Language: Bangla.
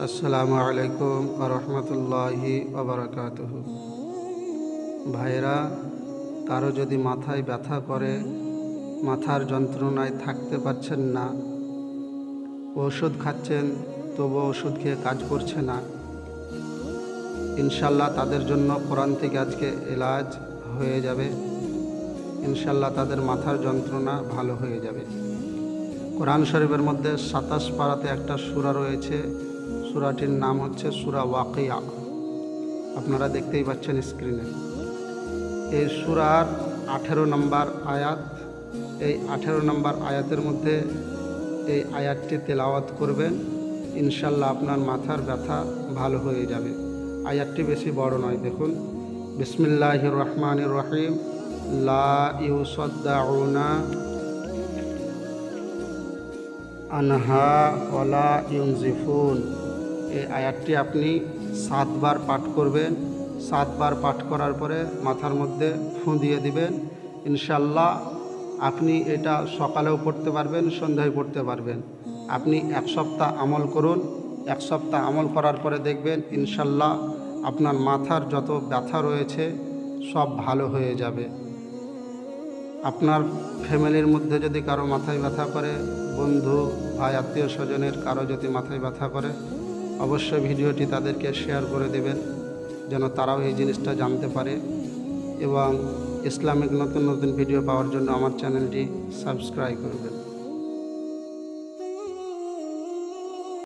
আসসালামু আলাইকুম ওয়া রাহমাতুল্লাহি ওয়া বারাকাতুহু। ভাইরা, কারো যদি মাথায় ব্যথা করে, মাথার যন্ত্রণায় থাকতে পারছেন না, ওষুধ খাচ্ছেন তবু ওষুধ খেয়ে কাজ করছে না, ইনশাল্লাহ তাদের জন্য কোরআন থেকে আজকে এলাজ হয়ে যাবে। ইনশাল্লাহ তাদের মাথার যন্ত্রণা ভালো হয়ে যাবে। কোরআন শরীফের মধ্যে 27 পারাতে একটা সূরা রয়েছে। সূরাটির নাম হচ্ছে সূরা ওয়াকিয়া। আপনারা দেখতেই পাচ্ছেন স্ক্রিনে। এই সূরার 18 নম্বর আয়াত। এই 18 নম্বর আয়াতের মধ্যে এই আয়াতটি তেলাওয়াত করবেন, ইনশাল্লাহ আপনার মাথার ব্যথা ভালো হয়ে যাবে। আয়াতটি বেশি বড় নয়, দেখুন। বিসমিল্লাহির রহমানির রহিম। লা ইউসাদ্দাউনা আনহা ওয়ালা ইউনজিফুন। এই আয়াতটি আপনি 7 বার পাঠ করবেন। 7 বার পাঠ করার পরে মাথার মধ্যে ফুঁ দিয়ে দিবেন। ইনশাল্লাহ আপনি এটা সকালেও পড়তে পারবেন, সন্ধ্যায় পড়তে পারবেন। আপনি 1 সপ্তাহ আমল করুন। 1 সপ্তাহ আমল করার পরে দেখবেন ইনশাল্লাহ আপনার মাথার যত ব্যথা রয়েছে সব ভালো হয়ে যাবে। আপনার ফ্যামিলির মধ্যে যদি কারো মাথায় ব্যথা করে, বন্ধু ভাই আত্মীয় স্বজনের কারো যদি মাথায় ব্যথা করে, অবশ্যই ভিডিওটি তাদেরকে শেয়ার করে দেবেন, যেন তারাও এই জিনিসটা জানতে পারে। এবং ইসলামিক নতুন নতুন ভিডিও পাওয়ার জন্য আমার চ্যানেলটি সাবস্ক্রাইব করবেন।